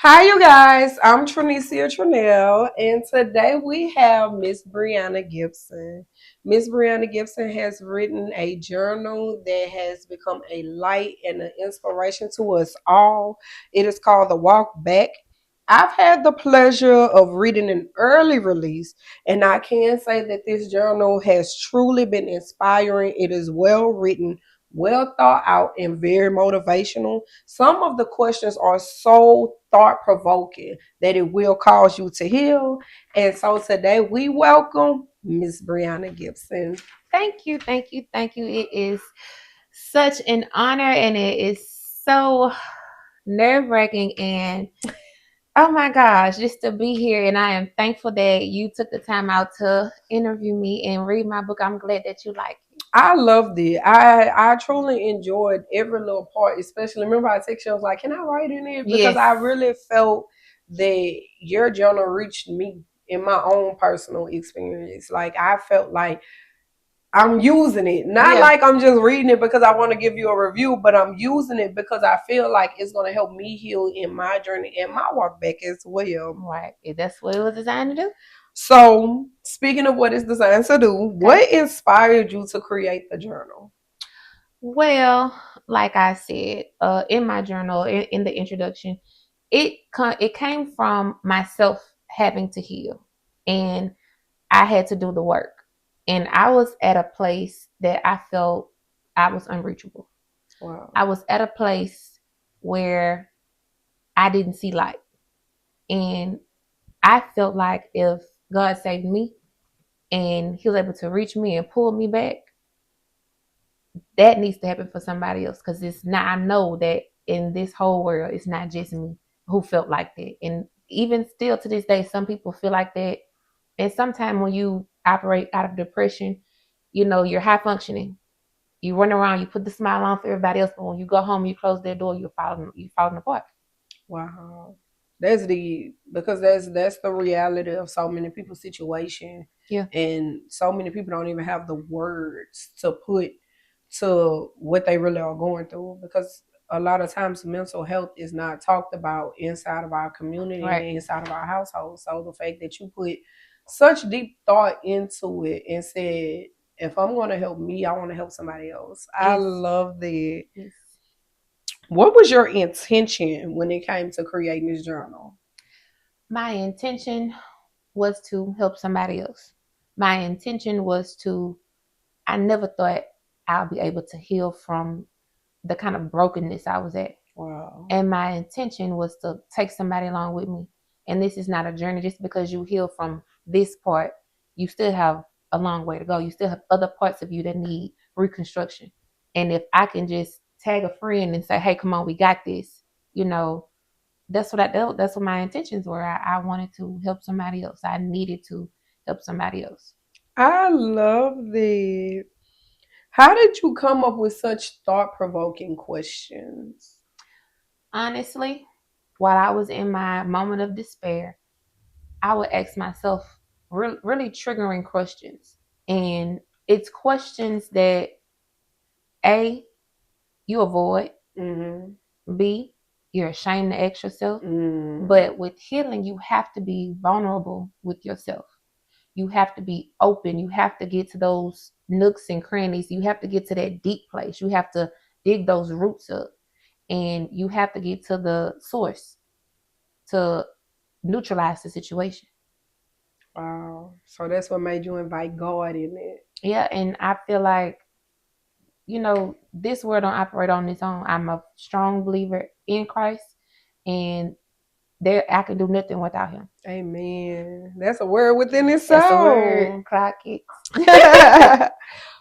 Hi, you guys. I'm Trinicia Trinell, and today we have Miss Breonna Gibson. Miss Breonna Gibson has written a journal that has become a light and an inspiration to us all. It is called The Walk Back. I've had the pleasure of reading an early release, and I can say that this journal has truly been inspiring. It is well written, well thought out, and very motivational. Some of the questions are so thought provoking that it will cause you to heal. And so today we welcome Miss Breonna Gibson. Thank you, thank you, thank you. It is such an honor and it is so nerve wracking and oh my gosh, just to be here. And I am thankful that you took the time out to interview me and read my book. I'm glad that you like it. I loved it. I truly enjoyed every little part, especially remember I texted you, I was like, can I write in it? Because Yes. I really felt that your journal reached me in my own personal experience. Like I felt like I'm using it. Not Yeah. like I'm just reading it because I want to give you a review, but I'm using it because I feel like it's going to help me heal in my journey and my walk back as well. Right. That's what it was designed to do. So, speaking of what it's designed to do, what inspired you to create the journal? Well, like I said, in my journal, in the introduction, it came from myself having to heal, and I had to do the work. And I was at a place that I felt I was unreachable. Wow. I was at a place where I didn't see light. And I felt like if God saved me and He was able to reach me and pull me back, that needs to happen for somebody else. Because it's not, I know that in this whole world, it's not just me who felt like that. And even still to this day, some people feel like that. And sometimes when you operate out of depression, you're high functioning. You run around, you put the smile on for everybody else, but when you go home, you close their door, you're falling apart. Wow. That's the because that's the reality of so many people's situation. Yeah. And so many people don't even have the words to put to what they really are going through because a lot of times mental health is not talked about inside of our community and Right. inside of our household. So the fact that you put such deep thought into it and said, if I'm going to help me, I want to help somebody else. I Yes. love that. Yes. What was your intention when it came to creating this journal? My intention was to help somebody else. My intention was to, I never thought I'll be able to heal from the kind of brokenness I was at. Wow. And my intention was to take somebody along with me. And this is not a journey. Just because you heal from this part, you still have a long way to go. You still have other parts of you that need reconstruction. And if I can just tag a friend and say, hey, come on, we got this, you know, that's what my intentions were. I wanted to help somebody else. I needed to help somebody else. I love that. How did you come up with such thought provoking questions? Honestly, while I was in my moment of despair, I would ask myself really triggering questions. And it's questions that A, you avoid, Mm-hmm. B, you're ashamed to ask yourself. Mm. But with healing, you have to be vulnerable with yourself. You have to be open. You have to get to those nooks and crannies. You have to get to that deep place. You have to dig those roots up. And you have to get to the source to neutralize the situation. Wow. So that's what made you invite God in it. Yeah, and I feel like, this world don't operate on its own. I'm a strong believer in Christ, and there I can do nothing without him. Amen. That's a word within That's the word, itself. clock it.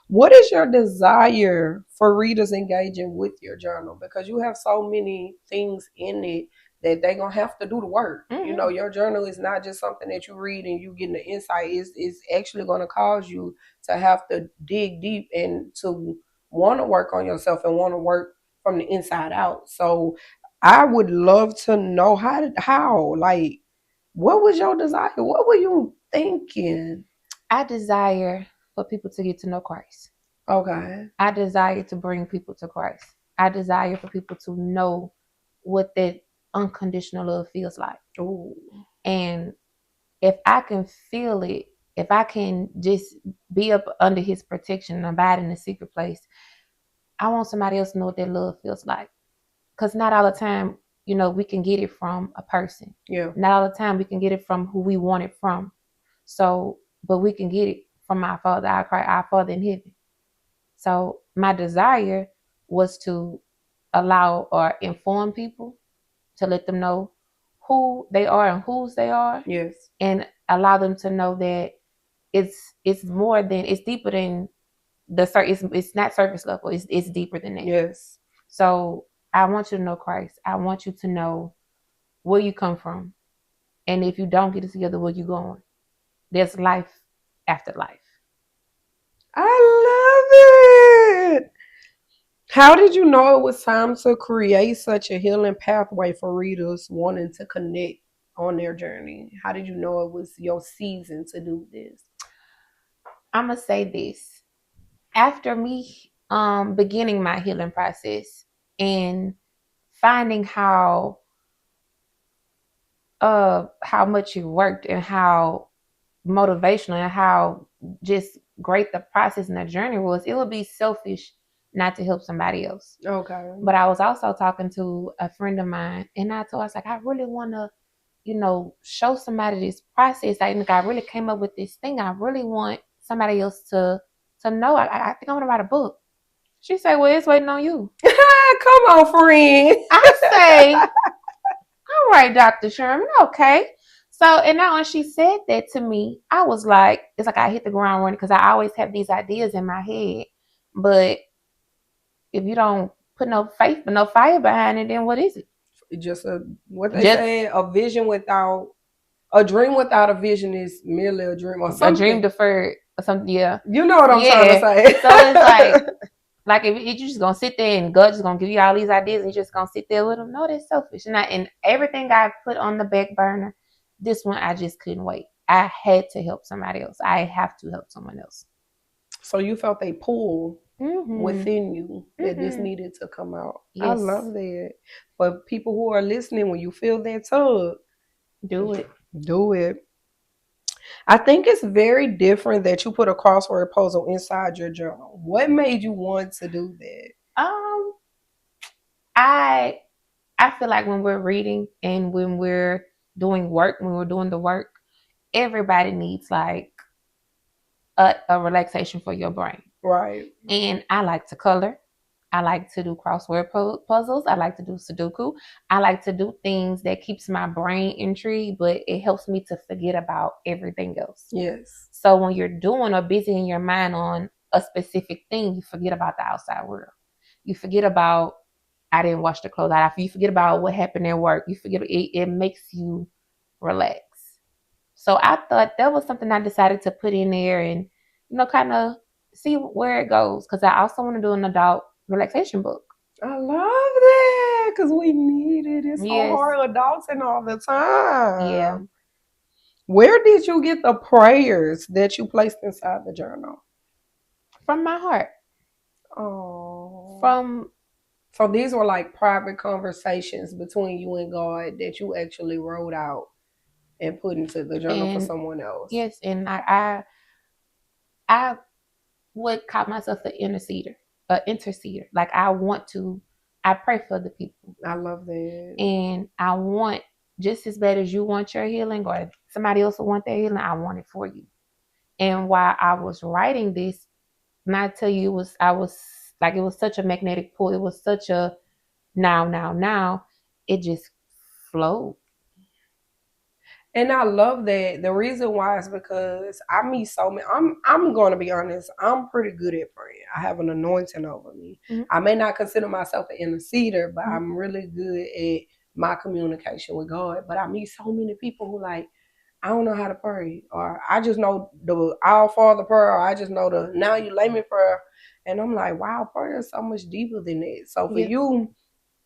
What is your desire for readers engaging with your journal? Because you have so many things in it that they're gonna have to do the work. You know, Mm-hmm. your journal is not just something that you read and you get the insight. It's actually gonna cause you to have to dig deep and to want to work on yourself and want to work from the inside out. So I would love to know how like what was your desire? What were you thinking? I desire for people to get to know Christ. Okay. I desire to bring people to Christ. I desire for people to know what that unconditional love feels like. Ooh. And if I can feel it, if I can just be up under his protection and abide in the secret place, I want somebody else to know what that love feels like. Because not all the time, we can get it from a person. Yeah. Not all the time we can get it from who we want it from. So, but we can get it from our Father, our Father in heaven. So my desire was to allow or inform people, to let them know who they are and whose they are. Yes. And allow them to know that it's more than, it's deeper than it's not surface level. It's deeper than that. Yes. So I want you to know Christ. I want you to know where you come from. And if you don't get it together, where you going? There's life after life. I love it. How did you know it was time to create such a healing pathway for readers wanting to connect on their journey? How did you know it was your season to do this? I'm gonna say this. After me beginning my healing process and finding how much it worked and how motivational and how just great the process and the journey was, it would be selfish not to help somebody else. Okay. But I was also talking to a friend of mine, and I told her, I was like, I really want to, show somebody this process. I really came up with this thing. I really want somebody else to know. I think I want to write a book. She said, well, it's waiting on you. Come on, friend. I say, all right, Dr. Sherman, okay. So, and now when she said that to me, I was like, it's like I hit the ground running, because I always have these ideas in my head. But if you don't put no faith but no fire behind it, then what is it? Just what they say, a dream without a vision is merely a dream or something. A dream deferred or something, yeah. You know what I'm trying to say. So it's like if you just gonna sit there and God's just gonna give you all these ideas and you're just gonna sit there with them, no, that's selfish. And everything I put on the back burner, this one I just couldn't wait. I had to help somebody else. I have to help someone else. So you felt a pull within you that this needed to come out. Yes. I love that. For people who are listening, when you feel that tug, do it. Do it. I think it's very different that you put a crossword puzzle inside your journal. What made you want to do that? I feel like when we're reading and when we're doing work, when we're doing the work, everybody needs like a relaxation for your brain. Right. And I like to color. I like to do crossword puzzles. I like to do Sudoku. I like to do things that keeps my brain intrigued, but it helps me to forget about everything else. Yes. So when you're doing or busy in your mind on a specific thing, you forget about the outside world. You forget about, I didn't wash the clothes out. You forget about what happened at work. You forget, it makes you relax. So I thought that was something I decided to put in there and, kind of see where it goes. Because I also want to do an adult relaxation book. I love that because we need it. It's so hard adulting all the time. Yeah. Where did you get the prayers that you placed inside the journal? From my heart. Oh. So these were like private conversations between you and God that you actually wrote out and put into the journal for someone else. Yes, and I would call myself an interceder. Like I pray for the people. I love that. And I want, just as bad as you want your healing or somebody else will want their healing, I want it for you. And while I was writing this, and I tell you, it was such a magnetic pull. It was such a now. It just flowed. And I love that. The reason why is because I meet so many. I'm going to be honest. I'm pretty good at praying. I have an anointing over me. Mm-hmm. I may not consider myself an interceder, but I'm really good at my communication with God. But I meet so many people who like, I don't know how to pray, or I just know the Our Father prayer, or I just know the Now You Lay Me prayer, and I'm like, wow, prayer is so much deeper than that. So for you,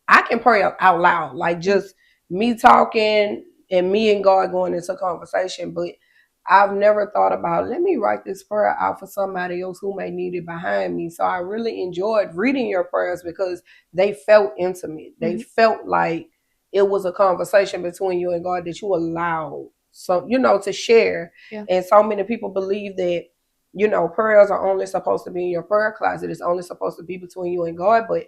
I can pray out loud, like just me talking and me and God going into conversation, but I've never thought about, let me write this prayer out for somebody else who may need it behind me. So I really enjoyed reading your prayers because they felt intimate. They felt like it was a conversation between you and God that you allowed, so to share. Yeah. And so many people believe that prayers are only supposed to be in your prayer closet. It's only supposed to be between you and God. But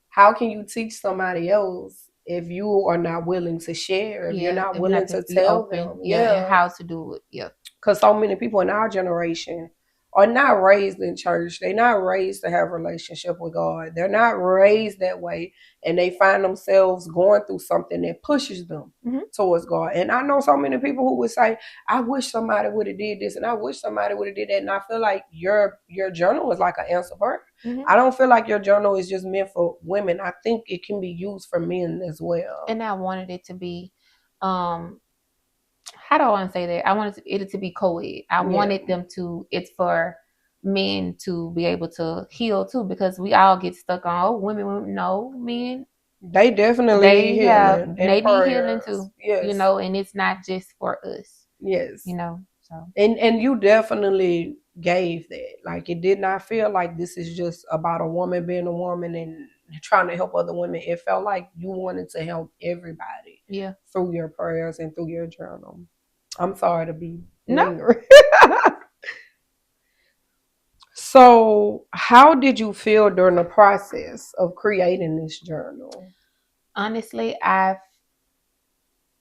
how can you teach somebody else if you are not willing to share, if you're Yeah, not if not willing to to be tell open, them? yeah, and Yeah. how to do it, yeah. Because so many people in our generation are not raised in church. They're not raised to have a relationship with God. They're not raised that way. And they find themselves going through something that pushes them towards God. And I know so many people who would say, I wish somebody would have did this and I wish somebody would have did that. And I feel like your journal is like an answer prayer. I don't feel like your journal is just meant for women. I think it can be used for men as well. And I wanted it to be, how do I want to say that? I wanted it to be co-ed. I wanted them to, it's for men to be able to heal too, because we all get stuck on, oh, women, no, men. They definitely need healing. They need healing too. Yes. And it's not just for us. Yes. So. And you definitely gave that. Like, it did not feel like this is just about a woman being a woman and trying to help other women. It felt like you wanted to help everybody. Yeah. Through your prayers and through your journal. I'm sorry to be lingering. So, how did you feel during the process of creating this journal? Honestly, I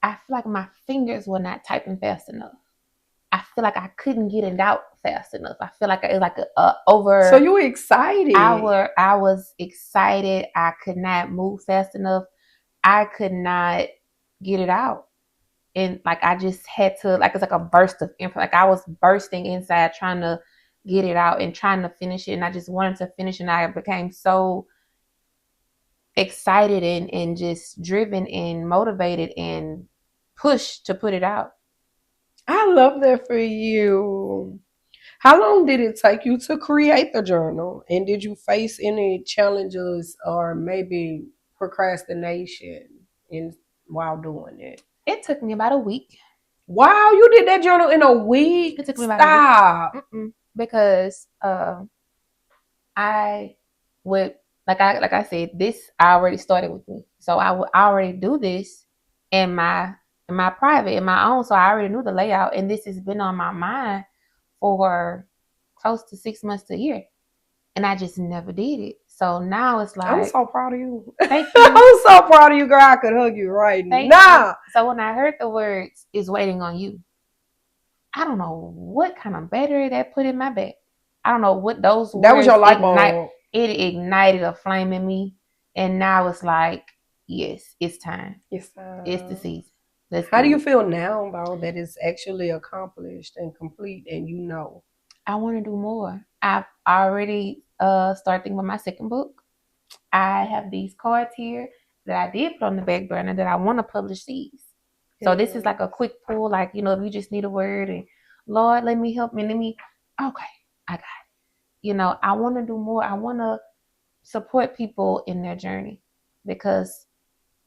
feel like my fingers were not typing fast enough. I feel like I couldn't get it out fast enough. I feel like it was like a over. So you were excited. I was excited. I could not move fast enough. I could not get it out. And like I just had to, like, it's like a burst of info. Like I was bursting inside trying to get it out and trying to finish it. And I just wanted to finish, and I became so excited and just driven and motivated and pushed to put it out. I love that for you. How long did it take you to create the journal? And did you face any challenges or maybe procrastination while doing it? It took me about a week. Wow, you did that journal in a week? It took me about a week. Because I would, like I said, this I already started with me. So I would already do this in my private, in my own. So I already knew the layout, and this has been on my mind for close to 6 months to a year, and I just never did it. So now it's like, I'm so proud of you. Thank you. I'm so proud of you, girl. I could hug you right now. So when I heard the words "is waiting on you," I don't know what kind of battery that put in my back. I don't know what those words. That was your light bulb. It ignited a flame in me, and now it's like, yes, it's time. It's the season. How do you feel now, though, that it's actually accomplished and complete, and I want to do more. I've already started thinking about my second book. I have these cards here that I did put on the back burner that I want to publish these. So this is like a quick pull, like, if you just need a word and, Lord, let me help me. Okay, I got it. I want to do more. I want to support people in their journey, because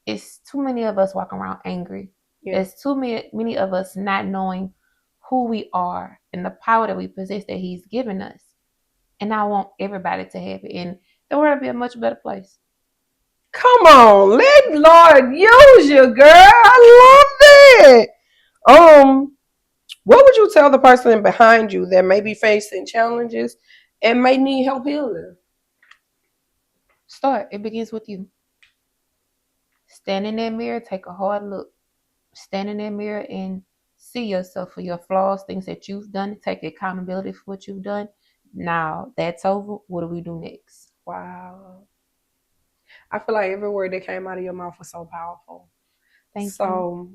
it's too many of us walking around angry. Yeah. There's too many of us not knowing who we are and the power that we possess that He's given us. And I want everybody to have it, and the world be a much better place. Come on, let Lord use you, girl. I love that. What would you tell the person behind you that may be facing challenges and may need help healing? Start. It begins with you. Stand in that mirror, take a hard look. Stand in that mirror and see yourself for your flaws, things that you've done. Take accountability for what you've done. Now that's over. What do we do next? Wow. I feel like every word that came out of your mouth was so powerful. Thank you. So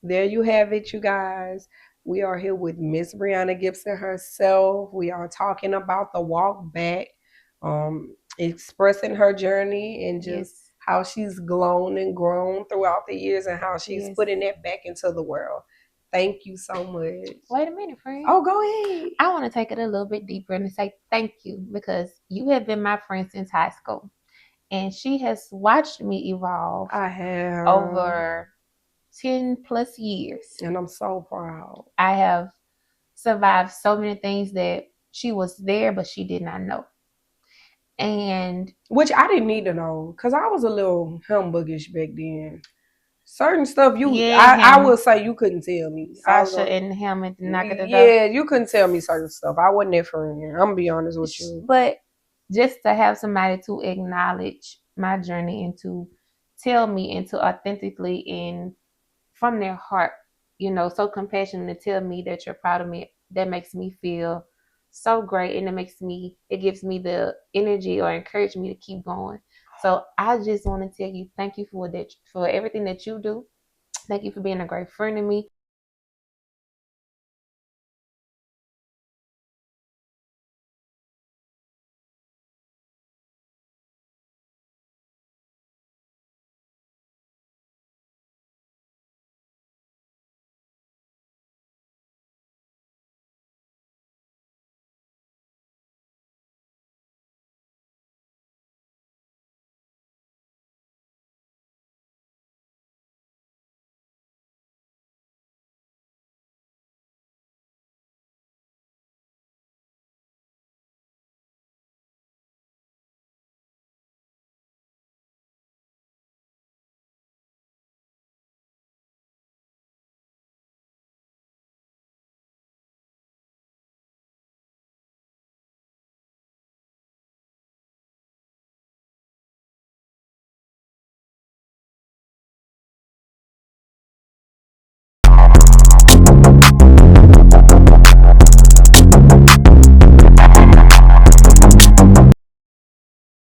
there you have it, you guys. We are here with Miss Breonna Gibson herself. We are talking about the walk back, expressing her journey and just how she's grown and grown throughout the years and how she's putting that back into the world. Thank you so much. Wait a minute, friend. Oh, go ahead. I want to take it a little bit deeper and say thank you, because you have been my friend since high school. And she has watched me evolve. I have. Over 10 plus years. And I'm so proud. I have survived so many things that she was there, but she did not know. And which I didn't need to know, because I was a little humbuggish back then. Certain stuff Yeah, I will him, say you couldn't tell me. Sasha, and him at the knock at the door. Yeah, you couldn't tell me certain stuff. I wasn't there for you. I'm gonna be honest with you. But just to have somebody to acknowledge my journey and to tell me and to authentically and from their heart, so compassionate to tell me that you're proud of me, that makes me feel so great, and it gives me the energy or encourage me to keep going. So I just want to tell you thank you for that, for everything that you do. Thank you for being a great friend to me.